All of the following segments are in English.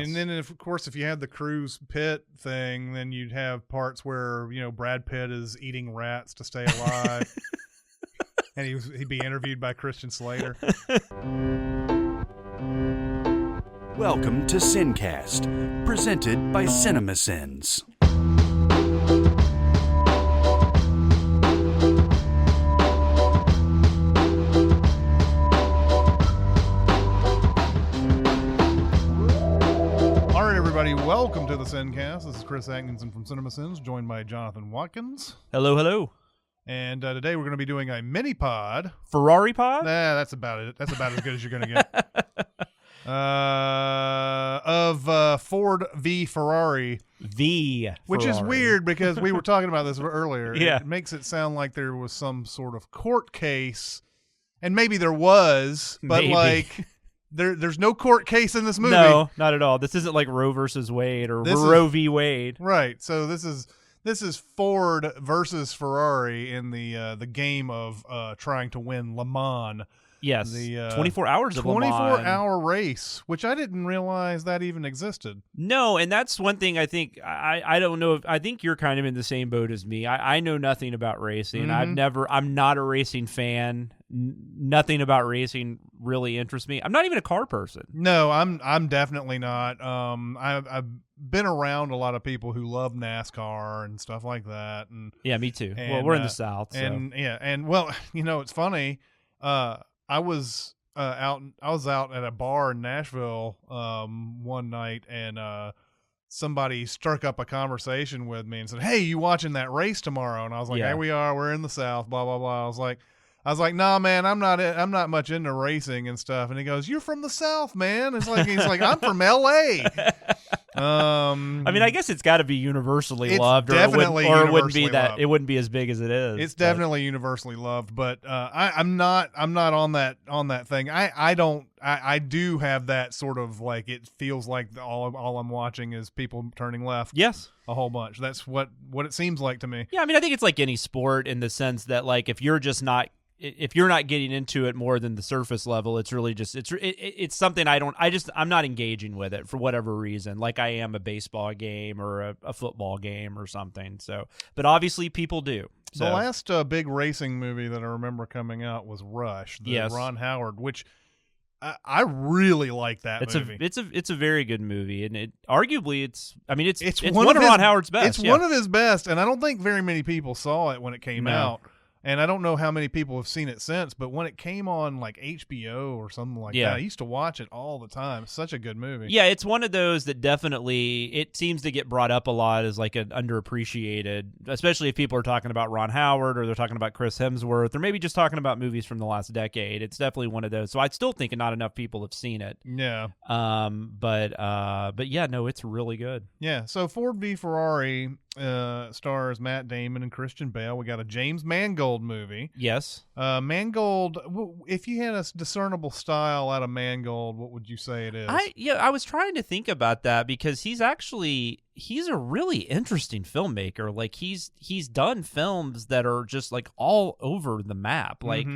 And then, of course, if you had the cruise pit thing, then you'd have parts where, Brad Pitt is eating rats to stay alive. And he'd be interviewed by Christian Slater. Welcome to SinCast, presented by Cinemasins. Welcome to the SinCast. This is Chris Atkinson from Cinemasins, joined by Jonathan Watkins. Hello, hello. And today we're going to be doing a mini-pod. Ferrari pod? Nah, that's about it. That's about as good as you're going to get. Of Ford V Ferrari. Which is weird because we were talking about this earlier. Yeah. It makes it sound like there was some sort of court case, and maybe there was, but There's no court case in this movie. No, not at all. This isn't like Roe versus Wade or Roe v. Wade. Right. So this is Ford versus Ferrari in the game of trying to win Le Mans. Yes. The 24 hours of Le Mans. 24-hour race, which I didn't realize that even existed. No, and that's one thing I think I don't know if I think you're kind of in the same boat as me. I know nothing about racing. Mm-hmm. I'm not a racing fan. Nothing about racing really interests me. I'm not even a car person. No, I'm definitely not. I've been around a lot of people who love NASCAR and stuff like that. And yeah, me too. And, well, we're in the South, so. and well, it's funny. I was out at a bar in Nashville one night, and somebody struck up a conversation with me and said, "Hey, you watching that race tomorrow?" And I was like, Yeah. "Hey, we are. We're in the South." Blah blah blah. I was like, "Nah, man, I'm not much into racing and stuff." And he goes, "You're from the South, man." He's like, "I'm from L.A." I mean, I guess it's got to be universally loved, definitely or it wouldn't be universally loved. It wouldn't be as big as it is. It's definitely universally loved, but I'm not on that thing. I do have that sort of like, it feels like all I'm watching is people turning left. Yes. A whole bunch. That's what it seems like to me. Yeah, I mean, I think it's like any sport in the sense that, like, if you're not getting into it more than the surface level, it's really just it's something I'm not engaging with it for whatever reason, like I am a baseball game or a football game or something. So, but obviously people do. So. The last big racing movie that I remember coming out was Rush, Ron Howard, which I really like that movie. It's a very good movie, and it arguably it's one of Ron Howard's best. It's one of his best, and I don't think very many people saw it when it came out. And I don't know how many people have seen it since, but when it came on like HBO or something like that, I used to watch it all the time. It's such a good movie. Yeah, it's one of those that definitely, it seems to get brought up a lot as like an underappreciated, especially if people are talking about Ron Howard or they're talking about Chris Hemsworth or maybe just talking about movies from the last decade. It's definitely one of those. So I still think not enough people have seen it. Yeah. But yeah, no, it's really good. Yeah. So Ford v Ferrari stars Matt Damon and Christian Bale. We got a James Mangold movie. Yes. Mangold, if you had a discernible style out of Mangold, what would you say it is? I was trying to think about that because he's a really interesting filmmaker. Like he's done films that are just like all over the map. Like,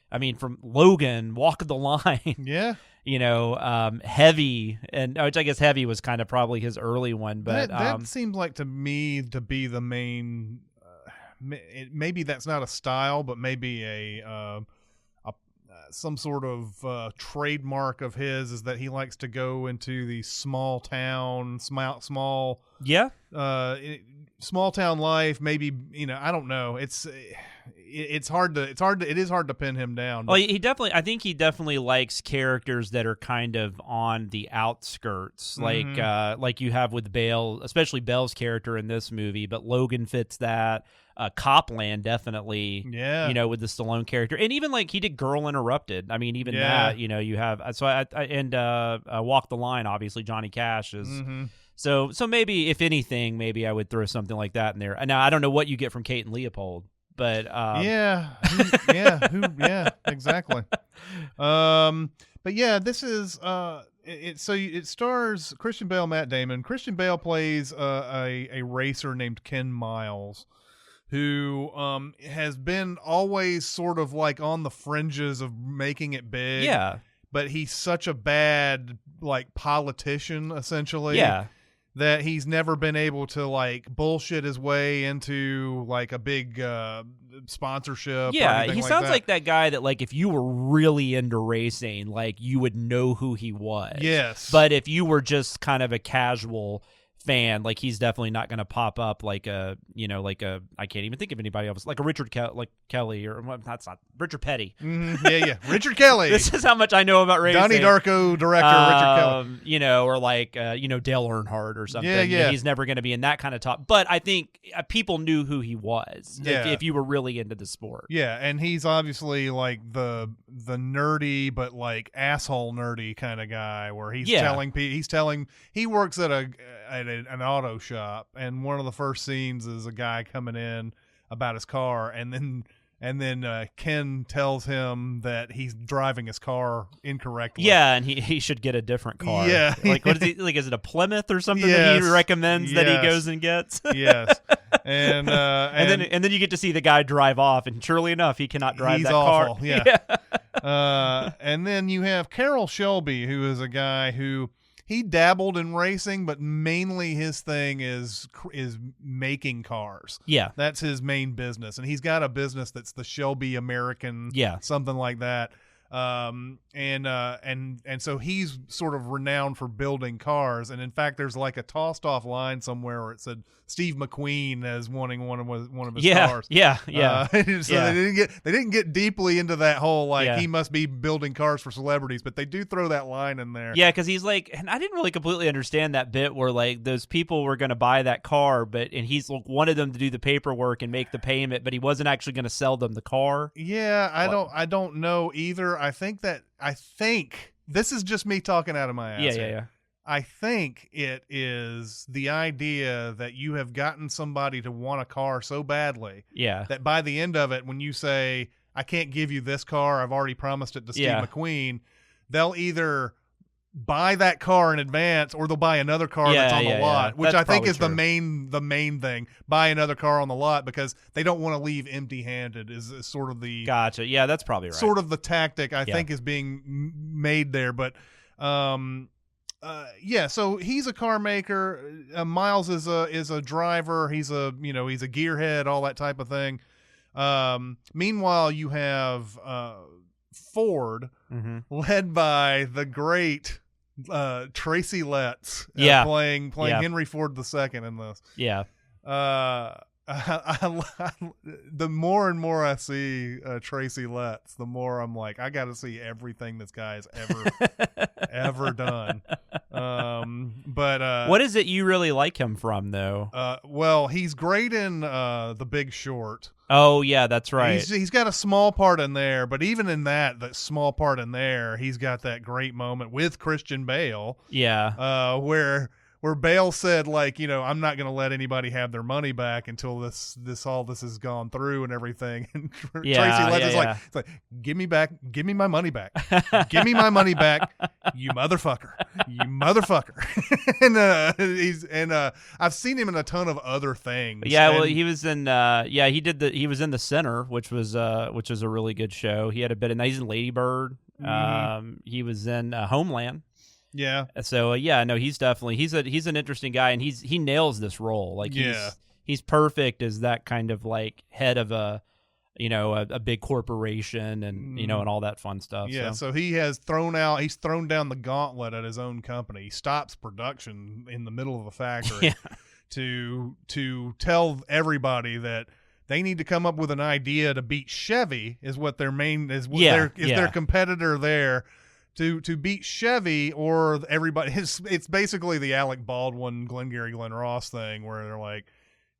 I mean, from Logan, Walk the Line. Yeah. Heavy, and which I guess Heavy was kind of probably his early one, but that seems like to me to be the main. Maybe that's not a style, but maybe a some sort of trademark of his is that he likes to go into the small town life. Maybe I don't know. It is hard to pin him down. Well, I think he definitely likes characters that are kind of on the outskirts, like you have with Bale, especially Bale's character in this movie. But Logan fits that. Copland definitely, with the Stallone character, and even like he did Girl Interrupted. I mean, even that, you have. So Walk the Line, obviously Johnny Cash is. So maybe if anything, maybe I would throw something like that in there. Now I don't know what you get from Kate and Leopold. But exactly. But yeah, this is it stars Christian Bale, Matt Damon. Christian Bale plays a racer named Ken Miles, who has been always sort of like on the fringes of making it big. Yeah. but he's such a bad like politician essentially. Yeah. That he's never been able to like bullshit his way into like a big sponsorship. Yeah, or anything he like sounds that. like that guy that like if you were really into racing, like you would know who he was. Yes. But if you were just kind of a casual fan, like he's definitely not going to pop up like a, I can't even think of anybody else, like a Richard Kelly or well, that's not Richard Petty. Yeah. Richard Kelly. This is how much I know about racing. Donnie Darko director Richard Kelly. Or like, Dale Earnhardt or something. Yeah. He's never going to be in that kind of top. But I think people knew who he was if you were really into the sport. Yeah, and he's obviously like the nerdy but like asshole nerdy kind of guy where he's telling he works at an auto shop, and one of the first scenes is a guy coming in about his car, and then Ken tells him that he's driving his car incorrectly. Yeah, and he should get a different car. Yeah. Like what is he like? Is it a Plymouth or something that he recommends that he goes and gets? Yes. And then you get to see the guy drive off, and surely enough, he cannot drive that awful. car. Yeah. And then you have Carroll Shelby, who is a guy who he dabbled in racing, but mainly his thing is making cars. Yeah. That's his main business. And he's got a business that's the Shelby American, something like that. And so he's sort of renowned for building cars. And in fact, there's like a tossed off line somewhere where it said Steve McQueen as wanting one of his cars. Yeah. So they didn't get deeply into that whole like he must be building cars for celebrities, but they do throw that line in there. Yeah, because he's like, and I didn't really completely understand that bit where like those people were going to buy that car, and he's like, wanted them to do the paperwork and make the payment, but he wasn't actually going to sell them the car. Yeah, I don't know either. I think this is just me talking out of my ass. Yeah. I think it is the idea that you have gotten somebody to want a car so badly that by the end of it, when you say, I can't give you this car, I've already promised it to Steve McQueen, they'll either buy that car in advance or they'll buy another car that's on the lot, which I think is true. the main thing. Buy another car on the lot because they don't want to leave empty-handed is sort of the gotcha. Yeah, that's probably right. Sort of the tactic I think is being made there, but so he's a car maker. Miles is a driver. He's a gearhead, all that type of thing. Meanwhile, you have Ford, led by the great Tracy Letts, playing Henry Ford II in this. Yeah. The more and more I see Tracy Letts, the more I'm like, I got to see everything this guy has ever done. But what is it you really like him from, though? Well, he's great in The Big Short. Oh yeah, that's right. He's got a small part in there, but even in that small part in there, he's got that great moment with Christian Bale. Yeah. Where Bale said, like, I'm not going to let anybody have their money back until this has gone through and everything. And Tracy Letts is like, give me my money back. Give me my money back, you motherfucker. And I've seen him in a ton of other things. Yeah, well, he was in he was in The Sinner, which was a really good show. He had a bit of he's in Lady Bird. He was in Homeland. Yeah. So he's definitely he's an interesting guy, and he nails this role. Like he's perfect as that kind of like head of a big corporation and and all that fun stuff. Yeah. So he's thrown down the gauntlet at his own company. He stops production in the middle of a factory to tell everybody that they need to come up with an idea to beat Chevy is what their their competitor there. To beat Chevy or everybody, it's basically the Alec Baldwin, Glengarry Glen Ross thing where they're like,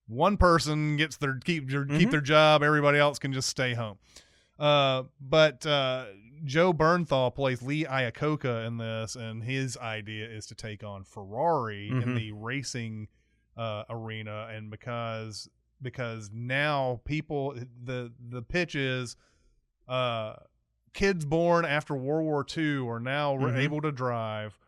one person gets keep their job, everybody else can just stay home. But Jon Bernthal plays Lee Iacocca in this, and his idea is to take on Ferrari in the racing arena, and because now people the pitch is kids born after World War II are now able to drive.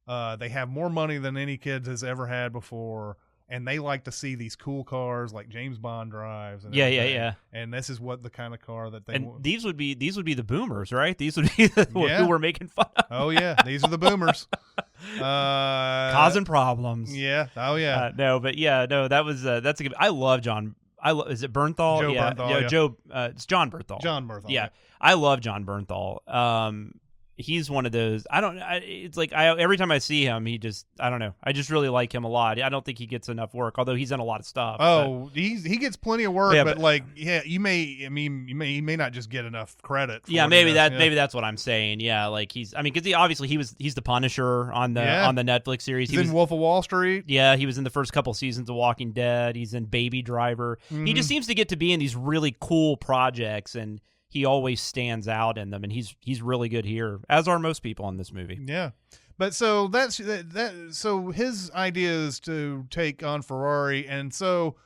They have more money than any kid has ever had before, and they like to see these cool cars like James Bond drives. And Yeah, everything. yeah. And this is what the kind of car that they And want. these would be the boomers, right? These would be who we're making fun of. Oh yeah, these are the boomers. Causing problems. Yeah. Oh yeah. That was that's a good. I love Jon. Is it Bernthal? Joe Bernthal, yeah. Joe. It's Jon Bernthal. Jon Bernthal. Yeah, I love Jon Bernthal. He's one of those. It's like every time I see him, I don't know. I just really like him a lot. I don't think he gets enough work, although he's in a lot of stuff. Oh, he gets plenty of work, Yeah, but he may not just get enough credit. For Maybe that's what I'm saying. Yeah, like because he's the Punisher on the Netflix series. He's in Wolf of Wall Street. Yeah, he was in the first couple seasons of Walking Dead. He's in Baby Driver. Mm-hmm. He just seems to get to be in these really cool projects, and he always stands out in them. And he's really good here, as are most people in this movie. Yeah, but so that's that. So his idea is to take on Ferrari, and so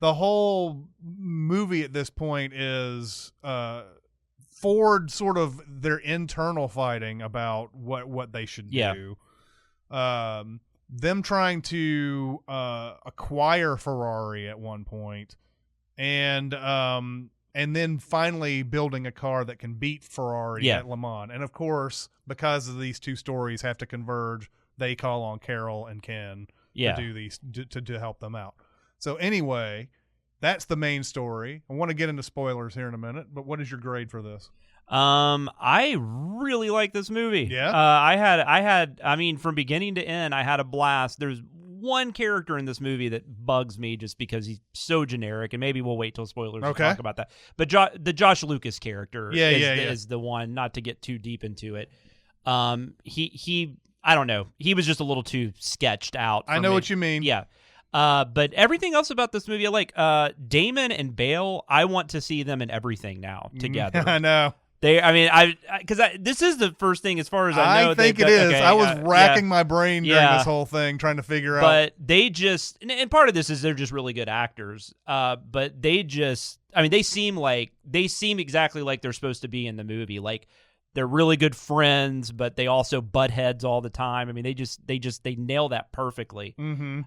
the whole movie at this point is Ford sort of their internal fighting about what they should do. Them trying to acquire Ferrari at one point, and then finally building a car that can beat Ferrari at Le Mans. And of course, because of these two stories have to converge, they call on Carroll and Ken to do these to help them out. So anyway, that's the main story. I want to get into spoilers here in a minute, but what is your grade for this? I really like this movie. Yeah. I mean, from beginning to end, I had a blast. There's one character in this movie that bugs me just because he's so generic, and maybe we'll wait till spoilers to talk about that. But the Josh Lucas character is the one, not to get too deep into it. He I don't know. He was just a little too sketched out. I know what you mean. Yeah. But everything else about this movie, I like Damon and Bale, I want to see them in everything now together. I know. Because this is the first thing as far as I know. I think it is. Okay, I was racking my brain during this whole thing trying to figure out. But they just, and part of this is they're just really good actors. But they just, they seem exactly like they're supposed to be in the movie. Like they're really good friends, but they also butt heads all the time. They nail that perfectly. Mm-hmm.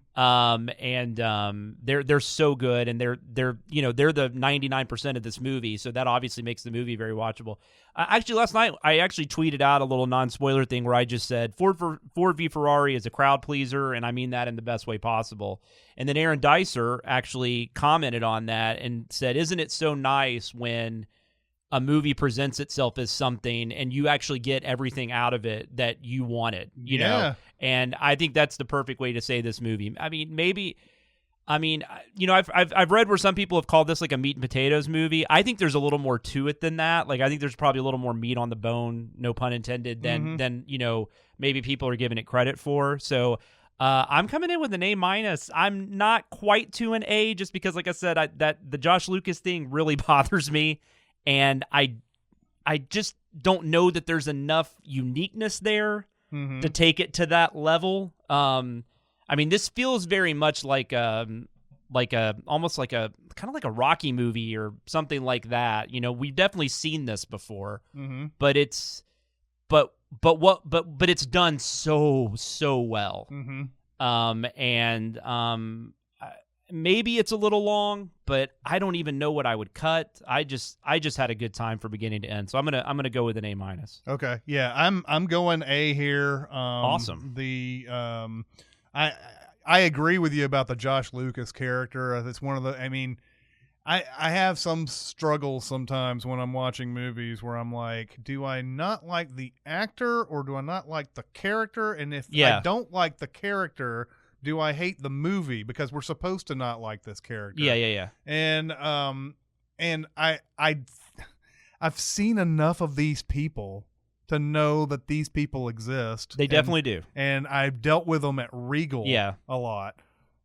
They're so good, and they're the 99% of this movie, so that obviously makes the movie very watchable. Actually, last night I tweeted out a little non-spoiler thing where I just said Ford V Ferrari is a crowd pleaser, and I mean that in the best way possible. And then Aaron Dicer actually commented on that and said, "Isn't it so nice when a movie presents itself as something and you actually get everything out of it that you wanted, you know?" And I think that's the perfect way to say this movie. I've read where some people have called this like a meat and potatoes movie. I think there's a little more to it than that. Like, I think there's probably a little more meat on the bone, no pun intended, than maybe people are giving it credit for. So I'm coming in with an A-. I'm not quite to an A just because, like I said, that the Josh Lucas thing really bothers me. And I just don't know that there's enough uniqueness there to take it to that level. This feels very much like almost like a kind of like a Rocky movie or something like that. We've definitely seen this before, but it's done so well. Maybe it's a little long, but I don't even know what I would cut. I just had a good time from beginning to end, so I'm gonna go with an A-. Okay, yeah, I'm going A here. Awesome. I agree with you about the Josh Lucas character. It's one of the. I have some struggles sometimes when I'm watching movies where I'm like, do I not like the actor or do I not like the character? And if I don't like the character, do I hate the movie because we're supposed to not like this character? Yeah. And I've seen enough of these people to know that these people exist. They definitely do. And I've dealt with them at Regal a lot.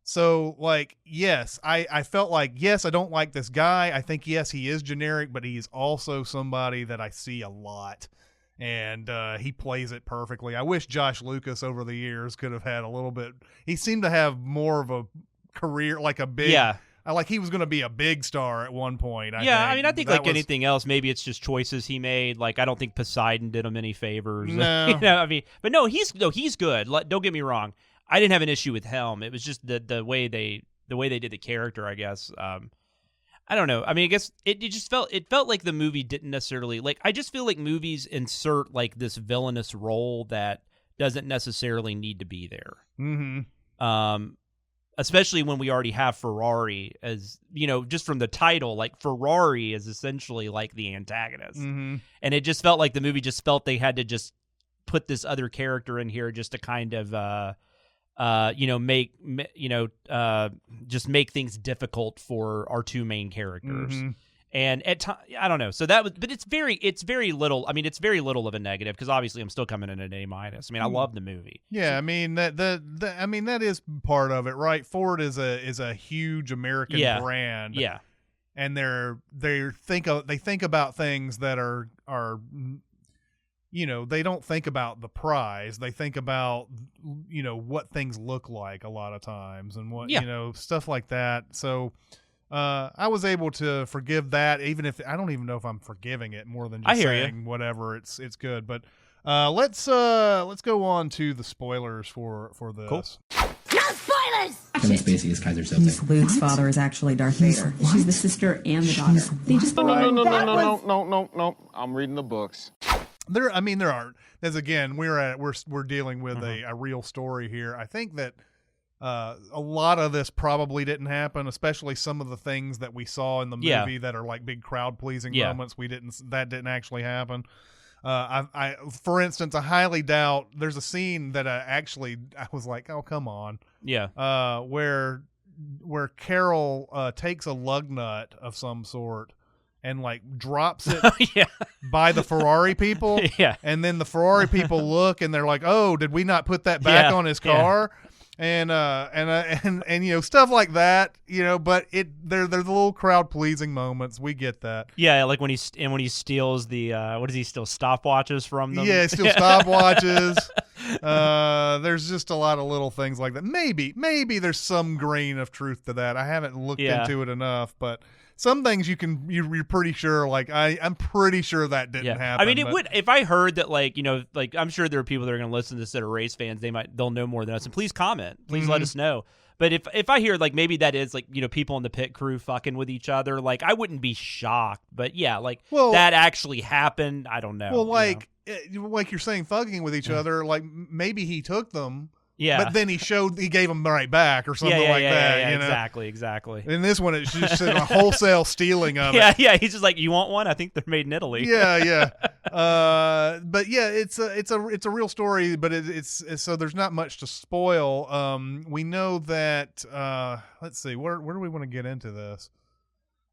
So, like, yes, I felt like, yes, I don't like this guy. I think, yes, he is generic, but he's also somebody that I see a lot. And he plays it perfectly. I wish Josh Lucas over the years could have had a little bit. He seemed to have more of a career, like a big. Yeah. Like he was going to be a big star at one point. I think like anything else, maybe it's just choices he made. Like I don't think Poseidon did him any favors. No. But no, he's good. Don't get me wrong. I didn't have an issue with Helm. It was just the way they did the character, I guess. I don't know. I mean, I guess it just felt like the movie didn't necessarily like. I just feel like movies insert like this villainous role that doesn't necessarily need to be there. Mm-hmm. Especially when we already have Ferrari as, just from the title, like Ferrari is essentially like the antagonist. Mm-hmm. And it just felt like the movie just felt they had to just put this other character in here just to kind of, just make things difficult for our two main characters. Mm-hmm. And at times, I don't know. So that was, but it's very little. I mean, it's very little of a negative because obviously I'm still coming in at A-. I mean, I love the movie. Yeah, I mean that is part of it, right? Ford is a huge American brand. Yeah, and they think about things that are they don't think about the prize. They think about what things look like a lot of times and what stuff like that. So. I was able to forgive that, even if I don't even know if I'm forgiving it more than just saying whatever. It's good, but let's go on to the spoilers for this. Cool. No spoilers. Kevin Spacey is Kaiser Soze. Luke's father is actually Darth Vader. She's the sister and the daughter. They just No. I'm reading the books. There aren't. As again, we're dealing with a real story here. I think that. A lot of this probably didn't happen, especially some of the things that we saw in the movie that are like big crowd pleasing moments. That didn't actually happen. For instance, I highly doubt there's a scene that I was like, oh, come on. Yeah. Where Carroll takes a lug nut of some sort and like drops it by the Ferrari people. Yeah. And then the Ferrari people look and they're like, oh, did we not put that back on his car? Yeah. And stuff like that, but they're the little crowd pleasing moments. We get that. Yeah, like when he steals the what does he steal, stopwatches from them? Yeah, steal stopwatches. There's just a lot of little things like that. Maybe there's some grain of truth to that. I haven't looked into it enough, but some things you're pretty sure. Like I'm pretty sure that didn't happen. I mean, it would if I heard that. Like I'm sure there are people that are going to listen to this that are race fans. They'll know more than us. And please comment. Please let us know. But if I hear like maybe that is like people in the pit crew fucking with each other, like I wouldn't be shocked. But yeah, like that actually happened. I don't know. Well, like you're saying, fucking with each other. Like maybe he took them. Yeah, but then he gave them right back or something that. Yeah, exactly. In this one, it's just a wholesale stealing of it. Yeah. He's just like, you want one? I think they're made in Italy. Yeah. But yeah, it's a real story, but it's so there's not much to spoil. We know that. Let's see, where do we want to get into this?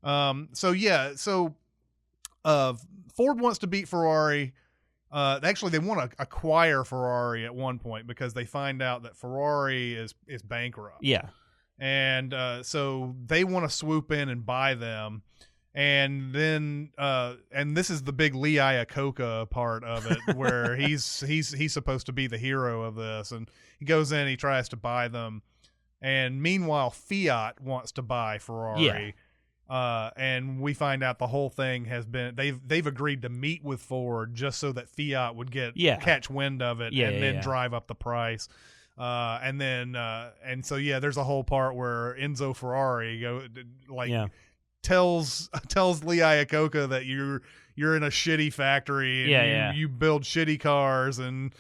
So Ford wants to beat Ferrari. Actually, they want to acquire Ferrari at one point because they find out that Ferrari is bankrupt. Yeah. And so they want to swoop in and buy them. And then and this is the big Lee Iacocca part of it where he's supposed to be the hero of this. And he goes in, he tries to buy them. And meanwhile, Fiat wants to buy Ferrari. Yeah. And we find out the whole thing has been they've agreed to meet with Ford just so that Fiat would catch wind of it and then drive up the price. And so there's a whole part where Enzo Ferrari tells Lee Iacocca that you're in a shitty factory and you build shitty cars and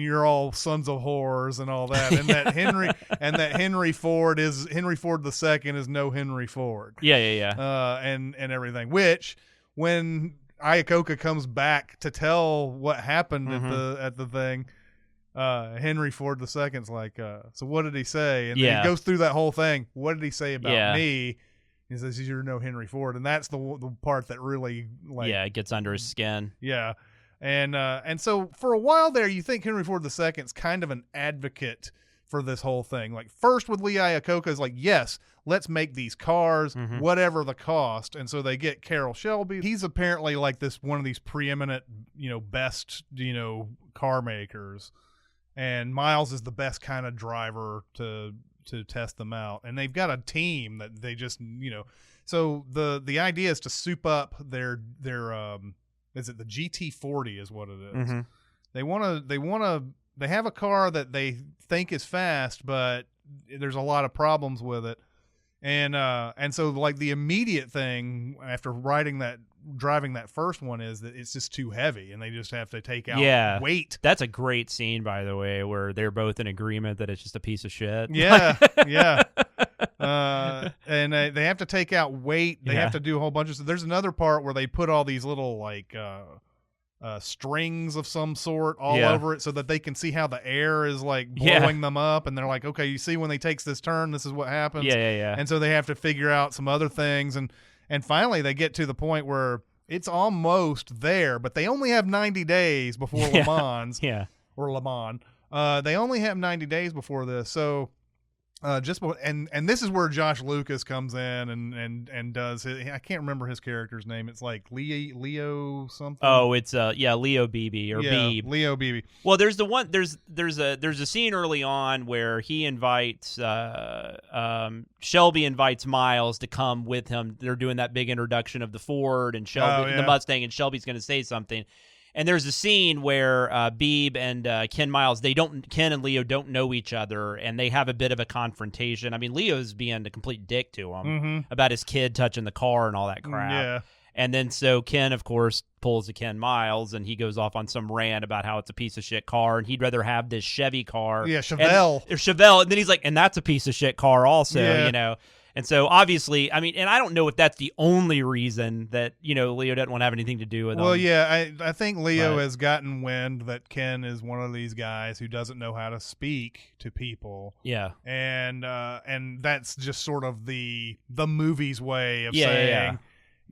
you're all sons of whores and all that, and that Henry Ford II is no Henry Ford. And everything. Which when Iacocca comes back to tell what happened at the thing, Henry Ford II's like, so what did he say? And then he goes through that whole thing. What did he say about me? He says you're no Henry Ford, and that's the part that really it gets under his skin. Yeah. And so for a while there, you think Henry Ford II's kind of an advocate for this whole thing. Like first with Lee Iacocca is like, yes, let's make these cars, whatever the cost. And so they get Carroll Shelby. He's apparently like one of these preeminent, best, car makers. And Miles is the best kind of driver to test them out. And they've got a team that they just, so the idea is to soup up their is it the GT40 is what it is. They want to they have a car that they think is fast, but there's a lot of problems with it. And so like the immediate thing after driving that first one is that it's just too heavy and they just have to take out weight. That's a great scene, by the way, where they're both in agreement that it's just a piece of shit. Yeah. Yeah. And they have to take out weight. They have to do a whole bunch of stuff. There's another part where they put all these little like strings of some sort all over it so that they can see how the air is like blowing them up, and they're like, okay, you see when they takes this turn, this is what happens. And so they have to figure out some other things, and finally they get to the point where it's almost there, but they only have 90 days before Le Mans. Or Le Mans. They only have 90 days before this, so and this is where Josh Lucas comes in and does his, I can't remember his character's name. It's like Leo something. Oh, it's Leo Beebe or Beebe. Leo Beebe. Well, there's a scene early on where he invites Shelby invites Miles to come with him. They're doing that big introduction of the Ford and Shelby the Mustang, and Shelby's going to say something. And there's a scene where Beebe and Ken and Leo don't know each other, and they have a bit of a confrontation. I mean, Leo's being a complete dick to him about his kid touching the car and all that crap. Yeah. And then so Ken, of course, pulls a Ken Miles, and he goes off on some rant about how it's a piece of shit car, and he'd rather have this Chevy car. Yeah, Chevelle. And then he's like, and that's a piece of shit car also, you know. And so, obviously, I mean, and I don't know if that's the only reason that, you know, Leo doesn't want to have anything to do with him. Well, yeah, I think Leo has gotten wind that Ken is one of these guys who doesn't know how to speak to people. Yeah. And that's just sort of the movie's way of saying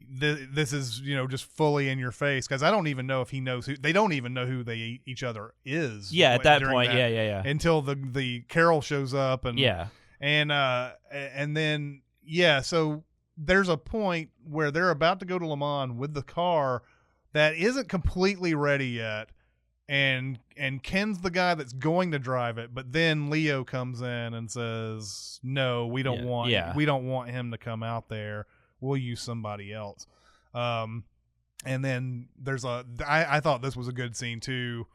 this is, you know, just fully in your face, because I don't even know if he knows they don't even know who each other is. Yeah, at that point, until the Carroll shows up and and then so there's a point where they're about to go to Le Mans with the car that isn't completely ready yet, and Ken's the guy that's going to drive it, but then Leo comes in and says, no, we don't want him to come out there. We'll use somebody else. And then there's I thought this was a good scene too.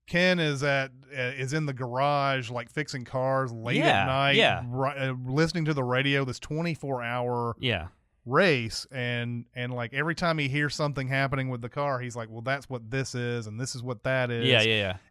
Ken is in the garage, like fixing cars late at night, listening to the radio, this 24-hour race, and like every time he hears something happening with the car, he's like, well, that's what this is, and this is what that is.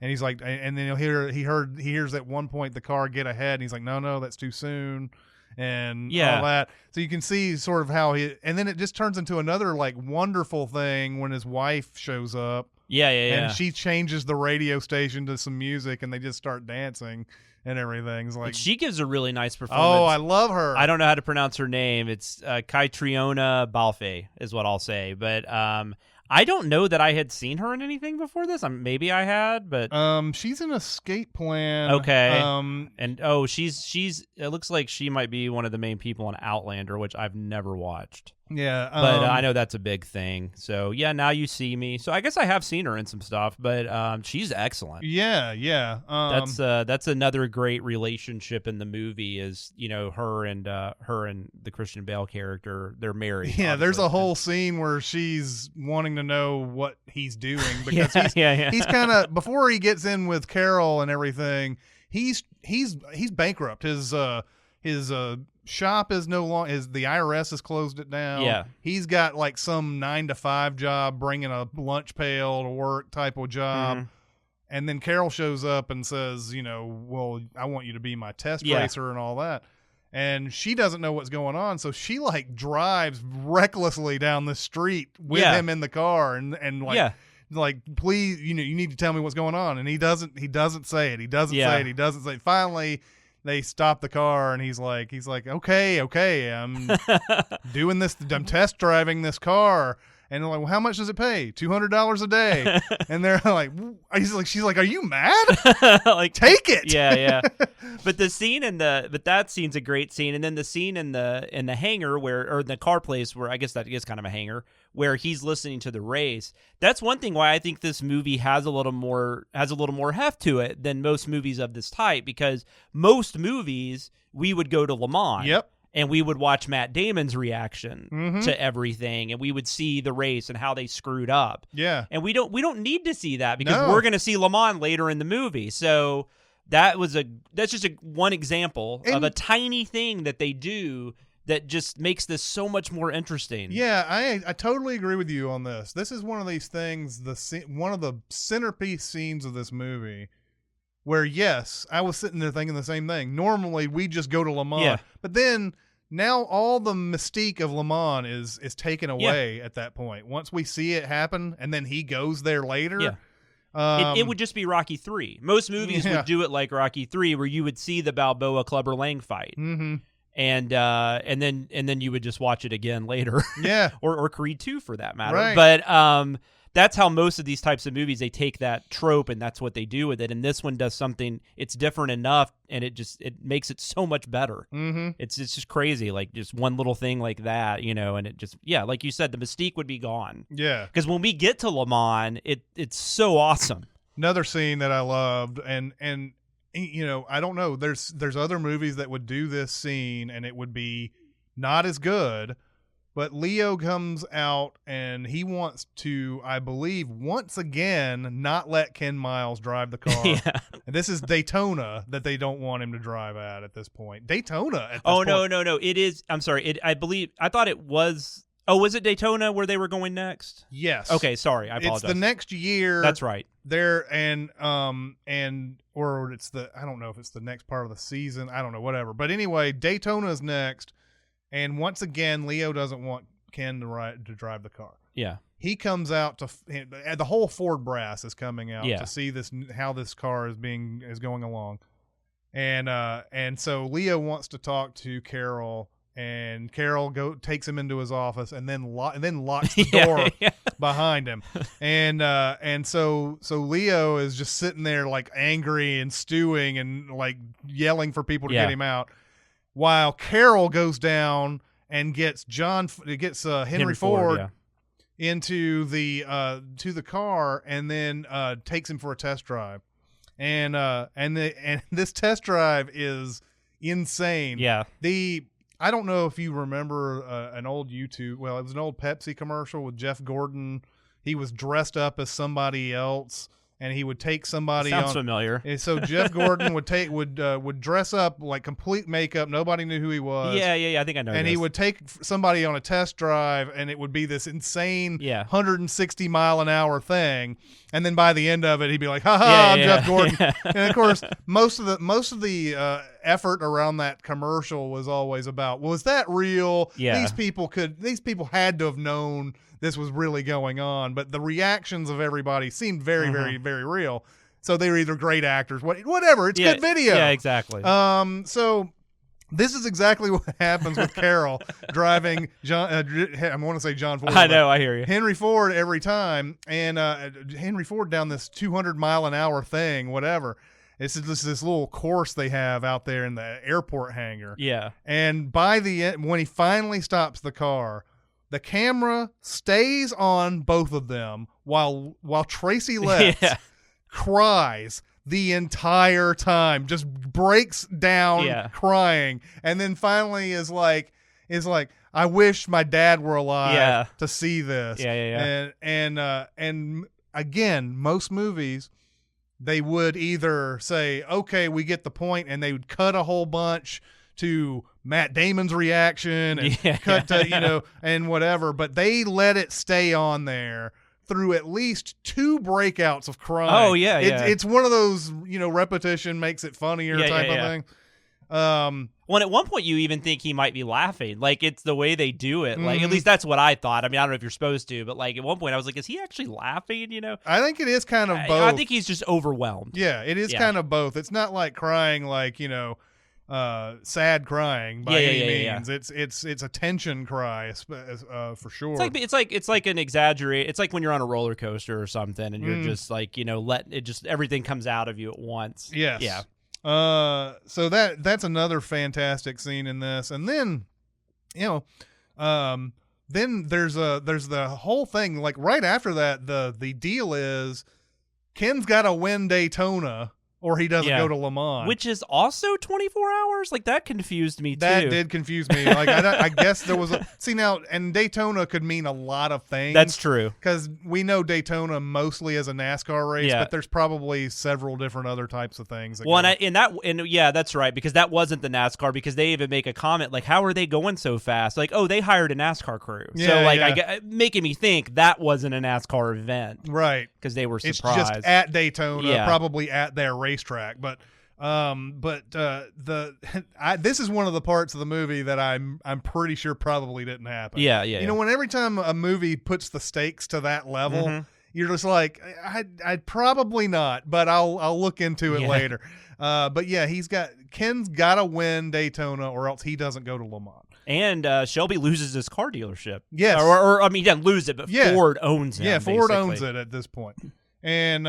And he's like, and then he hears at one point the car get ahead, and he's like, no, that's too soon, and all that. So you can see sort of how and then it just turns into another like wonderful thing when his wife shows up. And she changes the radio station to some music, and they just start dancing and everything. It's like, and she gives a really nice performance. Oh, I love her. I don't know how to pronounce her name. It's Caitriona Balfe is what I'll say. But I don't know that I had seen her in anything before this. Maybe I had, but she's in Escape Plan. Okay. And she's it looks like she might be one of the main people in Outlander, which I've never watched. Yeah, but I know that's a big thing. So yeah, Now You See Me. So I guess I have seen her in some stuff, but she's excellent. Yeah. That's another great relationship in the movie. Is, you know, her and the Christian Bale character. They're married. Yeah, there's a whole scene where she's wanting to know what he's doing, because he's kind of, before he gets in with Carroll and everything, he's bankrupt. His shop is no longer, the IRS has closed it down. Yeah. He's got like some 9-to-5 job, bringing a lunch pail to work type of job. And then Carroll shows up and says, you know, well, I want you to be my test racer and all that. And she doesn't know what's going on. So she like drives recklessly down the street with him in the car and like, please, you know, you need to tell me what's going on. And he doesn't say it. Finally, they stop the car, and he's like, okay, I'm doing this. I'm test driving this car. And they're like, well, how much does it pay? $200 a day. And they're like, she's like, are you mad? Like, take it. Yeah. But the scene but that scene's a great scene. And then the scene in the hangar or the car place, where I guess that is kind of a hangar, where he's listening to the race. That's one thing why I think this movie has a little more heft to it than most movies of this type, because most movies we would go to Le Mans. Yep. and we would watch Matt Damon's reaction Mm-hmm. to everything, and we would see the race and how they screwed up. Yeah. And we don't need to see that because No. we're going to see Le Mans later in the movie. So that's just one example of a tiny thing that they do that just makes this so much more interesting. Yeah, I totally agree with you on this. This is one of these things, one of the centerpiece scenes of this movie where, yes, I was sitting there thinking the same thing. Normally, we just go to Le Mans. Yeah. But then now all the mystique of Le Mans is taken away at that point. Once we see it happen and then he goes there later. Yeah. It would just be Rocky 3. Most movies would do it like Rocky 3 where you would see the Balboa Clubber Lang fight. Mm-hmm. And then you would just watch it again later. Yeah. or Creed 2 for that matter. Right. But that's how most of these types of movies, they take that trope and that's what they do with it. And this one does something, it's different enough, and it makes it so much better. Mm-hmm. It's just crazy, like just one little thing like that, and it just, like you said, the mystique would be gone. Yeah. Because when we get to Le Mans, it's so awesome. Another scene that I loved, and I don't know, there's other movies that would do this scene and it would be not as good, but Leo comes out and he wants to, I believe, once again not let Ken Miles drive the car. Yeah. And this is Daytona that they don't want him to drive at this point. Daytona at this Oh, point. no. It is, I'm sorry, I thought it was, was it Daytona where they were going next? Yes. Okay, sorry, I apologize. It's the next year. That's right. There or it's I don't know if it's the next part of the season. I don't know, whatever. But anyway, Daytona's next, and once again, Leo doesn't want Ken to drive the car. Yeah. He comes out the whole Ford brass is coming out Yeah. to see how this car is going along, and so Leo wants to talk to Carroll. And Carroll takes him into his office and then locks the door behind him. And so Leo is just sitting there like angry and stewing and like yelling for people to get him out, while Carroll goes down and gets Henry Ford into the car and then takes him for a test drive. And this test drive is insane. Yeah. I don't know if you remember an old YouTube. Well, it was an old Pepsi commercial with Jeff Gordon. He was dressed up as somebody else, and he would take somebody. Sounds familiar. And so Jeff Gordon would dress up like complete makeup. Nobody knew who he was. Yeah. I think I know. And he would take somebody on a test drive, and it would be this insane 160 mile an hour thing. And then by the end of it, he'd be like, "Ha ha, I'm Jeff Gordon." And of course, most of the effort around that commercial was always about, was that real? Yeah. These people had to have known this was really going on, but the reactions of everybody seemed very, very, very real. So they were either great actors, whatever. It's good video. Yeah, exactly. So this is exactly what happens with Carroll driving I want to say John Ford. I know, I hear you. Henry Ford every time, and Henry Ford down this 200 mile an hour thing, whatever. It's just this little course they have out there in the airport hangar. Yeah. And by the end, when he finally stops the car, the camera stays on both of them while Tracy Letts cries the entire time, just breaks down crying, and then finally is like, I wish my dad were alive to see this. And again, most movies, they would either say, okay, we get the point, and they would cut a whole bunch to Matt Damon's reaction and cut to, and whatever, but they let it stay on there through at least 2 breakouts of crying. Oh, yeah. It's one of those, repetition makes it funnier type of thing. Well, at one point you even think he might be laughing. Like, it's the way they do it. Like, at least that's what I thought. I mean, I don't know if you're supposed to, but like at one point I was like, is he actually laughing? I think it is kind of both. I think he's just overwhelmed. Yeah, it is kind of both. It's not like crying like, sad crying by any means. It's a tension cry for sure. It's like an exaggerate. It's like when you're on a roller coaster or something, and you're just like, everything comes out of you at once. Yes. Yeah. So that's another fantastic scene in this, and then, then there's the whole thing. Like right after that, the deal is Ken's got to win Daytona or he doesn't Yeah. go to Le Mans. Which is also 24 hours? Like, that confused me, too. That did confuse me. Like, I guess there was see now, and Daytona could mean a lot of things. That's true. Because we know Daytona mostly as a NASCAR race, Yeah. but there's probably several different other types of things. That Well, go. and yeah, that's right, because that wasn't the NASCAR, because they even make a comment, like, how are they going so fast? Like, oh, they hired a NASCAR crew. So, Yeah, like, yeah. making me think that wasn't a NASCAR event. Right. Because they were It's surprised. just at Daytona, Yeah. probably at their racetrack. But this is one of the parts of the movie that I'm pretty sure probably didn't happen. Yeah. You know, when every time a movie puts the stakes to that level, Mhm. you're just like, I'd probably not, but I'll look into it Yeah. later. But yeah, Ken's got to win Daytona, or else he doesn't go to Le Mans. And Shelby loses his car dealership. Yes. Or I mean, he doesn't lose it, but Yeah. Ford owns it. Yeah, Ford basically. owns it at this point. And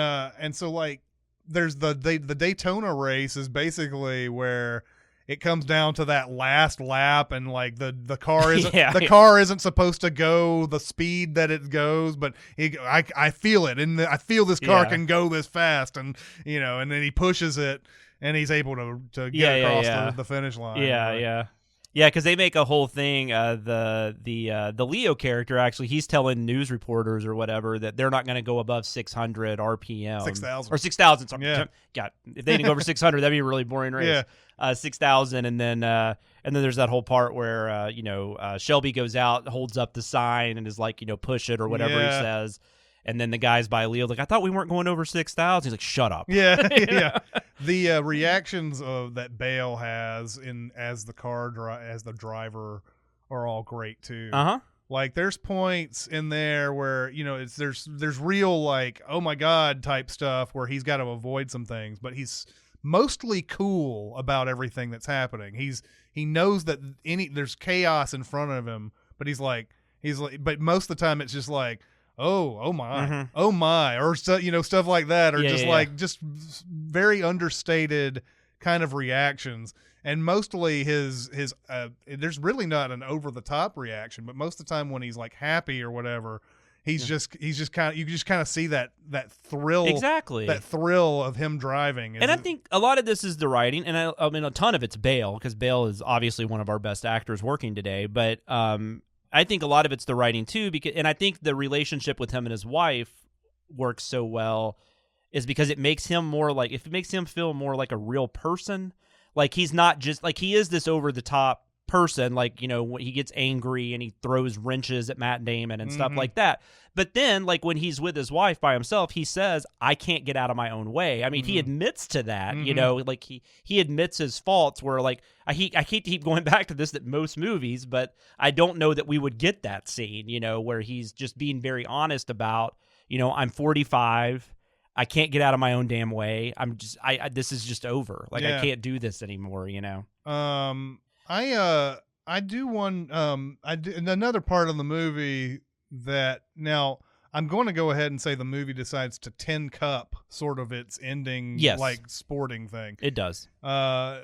so like there's the Daytona race is basically where it comes down to that last lap, and like the car isn't car isn't supposed to go the speed that it goes, but I feel it, and I feel this car can go this fast, and you know, and then he pushes it, and he's able to get across the finish line. Yeah, because they make a whole thing. The Leo character, actually, he's telling news reporters or whatever that they're not going to go above 600 RPM. 6,000. Or 6,000. Sorry. Yeah. God, if they didn't go over 600, that'd be a really boring race. Yeah. 6,000, and then there's that whole part where Shelby goes out, holds up the sign, and is like, push it or whatever he says. And then the guys by Leo like, I thought we weren't going over 6,000. He's like, shut up. Yeah, yeah. The reactions that Bale has as the driver are all great too. Like there's points in there where there's real like, oh my god type stuff where he's got to avoid some things, but he's mostly cool about everything that's happening. He knows that there's chaos in front of him, but he's like, but most of the time it's just like, oh my, oh my, or stuff like that, or just very understated kind of reactions. And mostly his there's really not an over the top reaction, but most of the time when he's like happy or whatever, he's just kind of, you just kind of see that thrill, exactly, that thrill of him driving. And I think a lot of this is the writing, and I mean a ton of it's Bale, because Bale is obviously one of our best actors working today, but I think a lot of it's the writing too, and I think the relationship with him and his wife works so well is because it makes him feel more like a real person. Like he's not just like, he is this over the top person, like, when he gets angry and he throws wrenches at Matt Damon and stuff like that. But then like when he's with his wife by himself, he says, I can't get out of my own way. I mean, he admits to that, like he admits his faults, where like, I hate to keep going back to this, that most movies, but I don't know that we would get that scene, where he's just being very honest about, I'm 45. I can't get out of my own damn way. This is just over. Like, I can't do this anymore, I do another part of the movie that, now I'm going to go ahead and say the movie decides to tin cup sort of its ending, like sporting thing. It does. I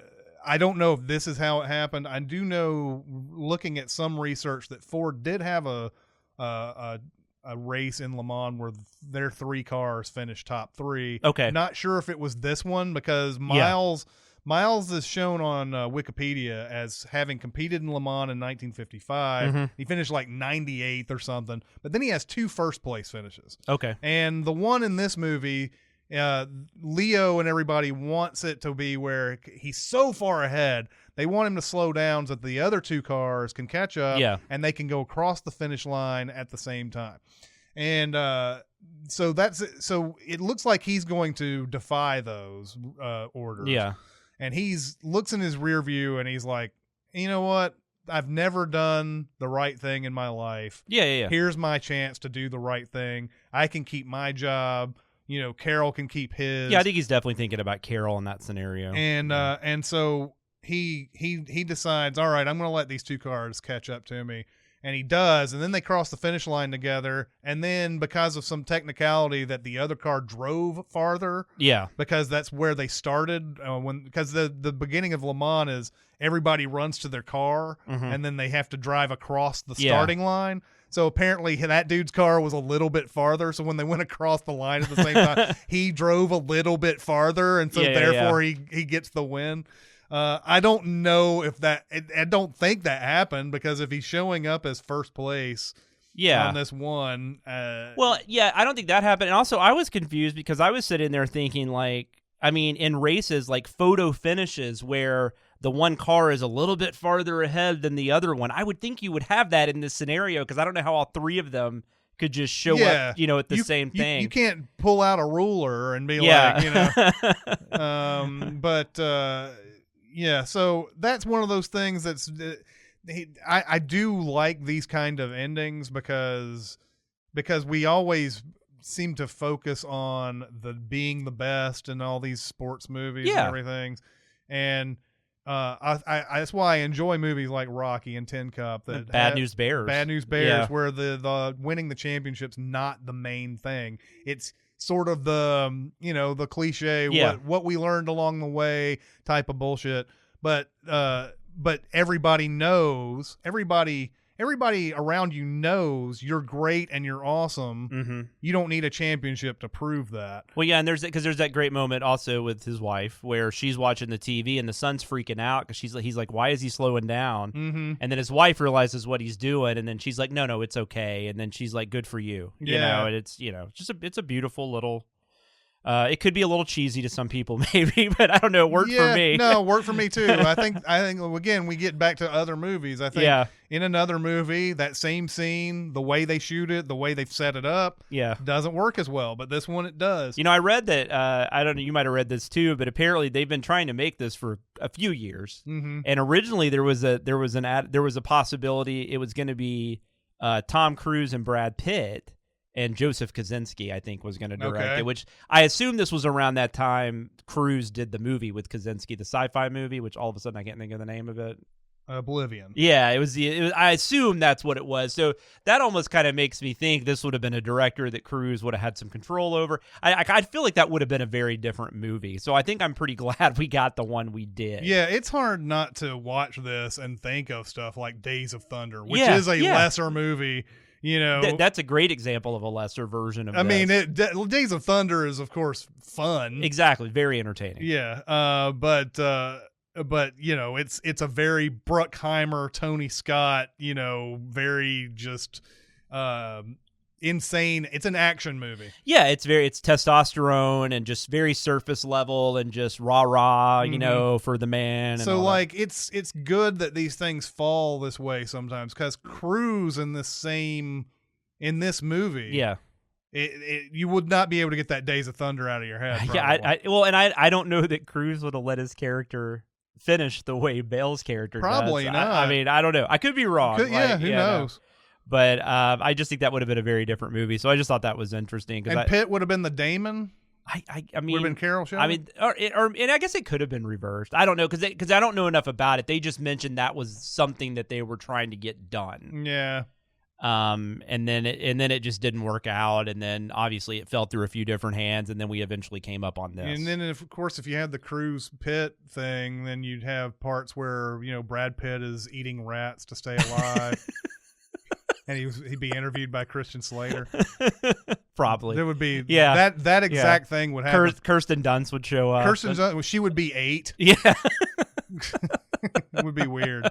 don't know if this is how it happened. I do know, looking at some research, that Ford did have a race in Le Mans where their 3 cars finished top 3. Okay. Not sure if it was this one, because Miles is shown on Wikipedia as having competed in Le Mans in 1955. He finished like 98th or something, but then he has 2 first place finishes. Okay. And the one in this movie, Leo and everybody wants it to be where he's so far ahead, they want him to slow down so that the other 2 cars can catch up, and they can go across the finish line at the same time. And so it looks like he's going to defy those orders. Yeah. And looks in his rear view and he's like, you know what? I've never done the right thing in my life. Yeah. Here's my chance to do the right thing. I can keep my job. Carroll can keep his. Yeah, I think he's definitely thinking about Carroll in that scenario. And so he decides, all right, I'm going to let these 2 cars catch up to me. And he does, and then they cross the finish line together, and then because of some technicality that the other car drove farther, because that's where they started, because the beginning of Le Mans is everybody runs to their car, and then they have to drive across the starting line. So apparently that dude's car was a little bit farther. So when they went across the line at the same time, he drove a little bit farther, and so therefore he gets the win. I don't know if I don't think that happened, because if he's showing up as first place on this one. Well, yeah, I don't think that happened. And also, I was confused because I was sitting there thinking, like, I mean, in races, like photo finishes where the one car is a little bit farther ahead than the other one, I would think you would have that in this scenario, because I don't know how all three of them could just show up, at the same thing. You can't pull out a ruler and be like, so that's one of those things that's I do like these kind of endings because we always seem to focus on being the best in all these sports movies and everything. And that's why I enjoy movies like Rocky and Tin Cup. Bad News Bears, where the winning the championship's not the main thing. It's sort of the cliche, what we learned along the way type of bullshit. But everybody knows, everybody around you knows you're great and you're awesome. Mm-hmm. You don't need a championship to prove that. Well, yeah, and there's that great moment also with his wife where she's watching the TV and the son's freaking out because he's like, why is he slowing down? Mm-hmm. And then his wife realizes what he's doing, and then she's like, no, it's okay. And then she's like, good for you. You know, and it's it's a beautiful little. It could be a little cheesy to some people, maybe, but I don't know. It worked for me. No, it worked for me too. I think again we get back to other movies. I think in another movie, that same scene, the way they shoot it, the way they've set it up, doesn't work as well. But this one, it does. You know, I read that. I don't know. You might have read this too, but apparently they've been trying to make this for a few years. Mm-hmm. And originally there was a possibility it was going to be Tom Cruise and Brad Pitt. And Joseph Kosinski, I think, was going to direct it, which I assume this was around that time Cruise did the movie with Kosinski, the sci-fi movie, which all of a sudden I can't think of the name of it. Oblivion. Yeah, it was. I assume that's what it was. So that almost kind of makes me think this would have been a director that Cruise would have had some control over. I feel like that would have been a very different movie. So I think I'm pretty glad we got the one we did. Yeah, it's hard not to watch this and think of stuff like Days of Thunder, which is a lesser movie. You know, that's a great example of a lesser version of this. I mean, Days of Thunder is, of course, fun. Exactly. Very entertaining. Yeah. But you know, it's a very Bruckheimer, Tony Scott, you know, very just insane. It's an action movie. Yeah, it's testosterone and just very surface level and just rah, you know, for the man. And so like it's good that these things fall this way sometimes, because Cruise in this movie, you would not be able to get that Days of Thunder out of your head. Probably. I don't know that Cruise would have let his character finish the way Bale's character probably does. not. I mean, I don't know. I could be wrong. Who knows? But I just think that would have been a very different movie. So I just thought that was interesting. And Pitt would have been the Damon? I mean, would have been Carroll Shelby? I mean, and I guess it could have been reversed. I don't know, because I don't know enough about it. They just mentioned that was something that they were trying to get done. Yeah. And then it just didn't work out, and then obviously it fell through a few different hands, and then we eventually came up on this. And then of course if you had the Cruise Pitt thing, then you'd have parts where, you know, Brad Pitt is eating rats to stay alive. And he'd be interviewed by Christian Slater. Probably. There would be that exact thing would happen. Kirsten Dunst would show up. She would be 8. Yeah. It would be weird.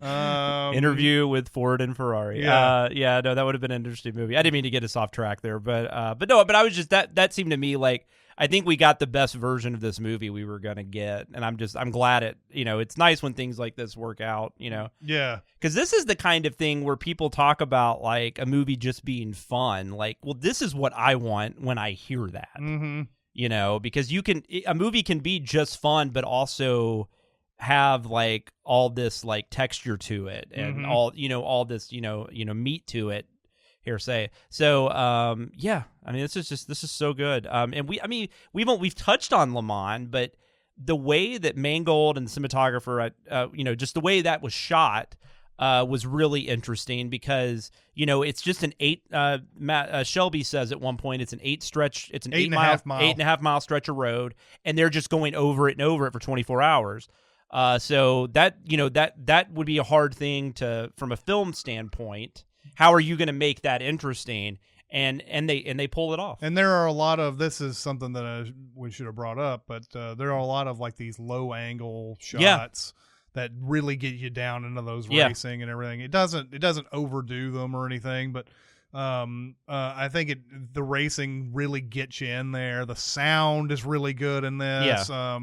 Interview with Ford and Ferrari. Yeah. No, that would have been an interesting movie. I didn't mean to get us off track there, but I was just that seemed to me like I think we got the best version of this movie we were gonna get, and I'm glad it. You know, it's nice when things like this work out. You know, yeah, because this is the kind of thing where people talk about like a movie just being fun. Like, well, this is what I want when I hear that. Mm-hmm. You know, because a movie can be just fun, but also have like all this like texture to it and all this meat to it. So I mean this is so good. And we've touched on Le Mans, but the way that Mangold and the cinematographer just the way that was shot was really interesting, because you know it's just an 8 Shelby says at one point it's an 8.5 mile stretch of road, and they're just going over it and over it for 24 hours. So that would be a hard thing from a film standpoint how are you going to make that interesting? And they pull it off. And there are a lot of, this is something that we should have brought up, but there are a lot of like these low angle shots that really get you down into those racing and everything. It doesn't overdo them or anything, but I think the racing really gets you in there. The sound is really good in this. But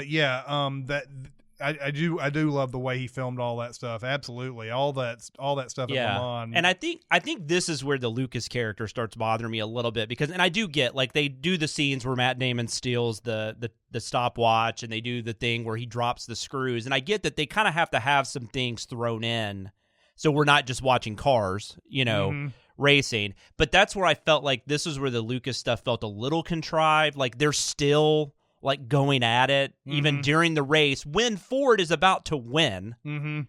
yeah, that I do love the way he filmed all that stuff. Absolutely, all that stuff at Le Mans. And I think this is where the Lucas character starts bothering me a little bit, because, and I do get, like, they do the scenes where Matt Damon steals the stopwatch, and they do the thing where he drops the screws, and I get that they kind of have to have some things thrown in, so we're not just watching cars, racing. But that's where I felt like this is where the Lucas stuff felt a little contrived. Like, they're still like going at it even during the race when Ford is about to win. I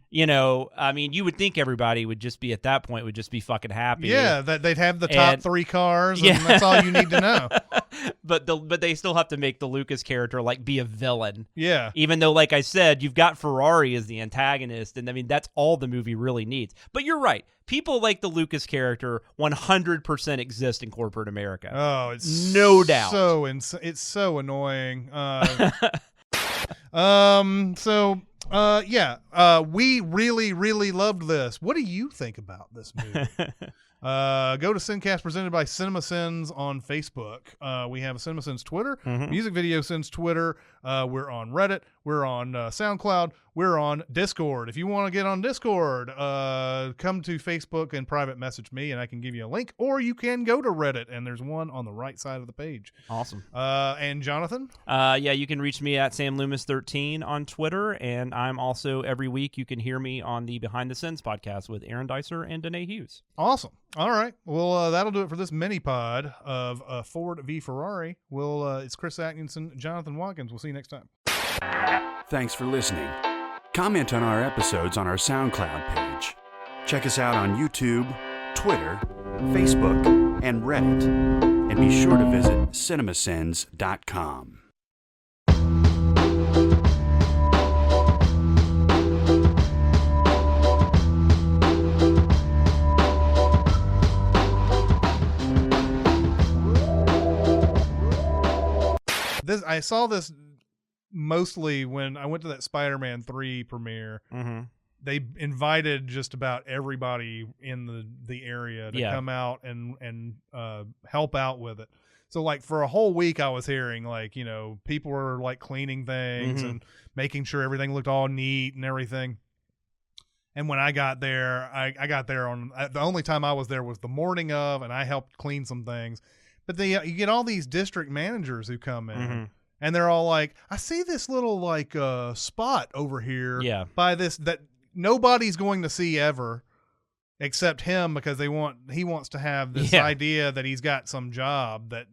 mean, you would think everybody would just be, at that point, would just be fucking happy. Yeah, that they'd have the top 3 cars, and that's all you need to know. But they still have to make the Lucas character like be a villain. Yeah. Even though, like I said, you've got Ferrari as the antagonist, and I mean, that's all the movie really needs. But you're right. People like the Lucas character 100% exist in corporate America. Oh, it's no doubt. It's so annoying. We really, really loved this. What do you think about this movie? Go to SinCast presented by Cinemasins on Facebook. We have a Cinemasins Twitter, Music Video Sins Twitter. We're on Reddit. We're on SoundCloud. We're on Discord. If you want to get on Discord, come to Facebook and private message me, and I can give you a link. Or you can go to Reddit, and there's one on the right side of the page. Awesome. And Jonathan? You can reach me at SamLoomis13 on Twitter, and I'm also, every week, you can hear me on the Behind the Sins podcast with Aaron Dicer and Danae Hughes. Awesome. All right. Well, that'll do it for this mini-pod of Ford V Ferrari. It's Chris Atkinson, Jonathan Watkins. We'll see you next time. Thanks for listening. Comment on our episodes on our SoundCloud page. Check us out on YouTube, Twitter, Facebook, and Reddit. And be sure to visit cinemasins.com. I saw this mostly when I went to that Spider-Man 3 premiere. They invited just about everybody in the area to come out and help out with it. So like for a whole week I was hearing like, people were like cleaning things and making sure everything looked all neat and everything. And when I got there, I got there on the only time I was there was the morning of, and I helped clean some things. But you get all these district managers who come in. And they're all like, I see this little like spot over here by this that nobody's going to see ever except him, because he wants to have this idea that he's got some job that,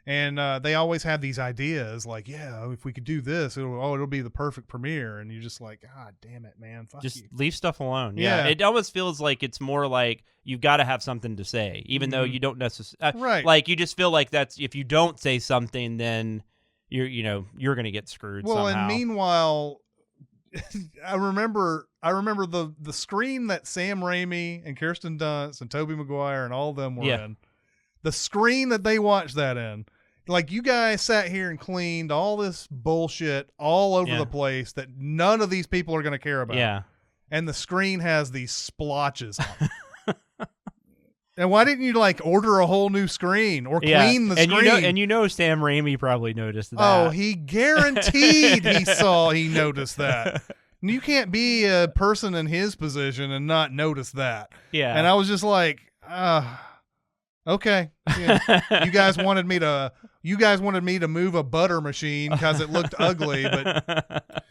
and they always have these ideas like, if we could do this, it'll be the perfect premiere. And you're just like, God damn it, man. Fuck just you. Leave stuff alone. Yeah. It almost feels like it's more like you've got to have something to say, even though you don't necessarily, right. Like you just feel like that's, if you don't say something, then you're going to get screwed somehow. And meanwhile, I remember the screen that Sam Raimi and Kirsten Dunst and Tobey Maguire and all of them were in. The screen that they watched that in. Like, you guys sat here and cleaned all this bullshit all over the place that none of these people are going to care about. Yeah. And the screen has these splotches on it. And why didn't you like order a whole new screen or clean the screen? And Sam Raimi probably noticed that. Oh, he guaranteed he noticed that. And you can't be a person in his position and not notice that. Yeah. And I was just like, okay. Yeah. You guys wanted me to move a butter machine because it looked ugly, but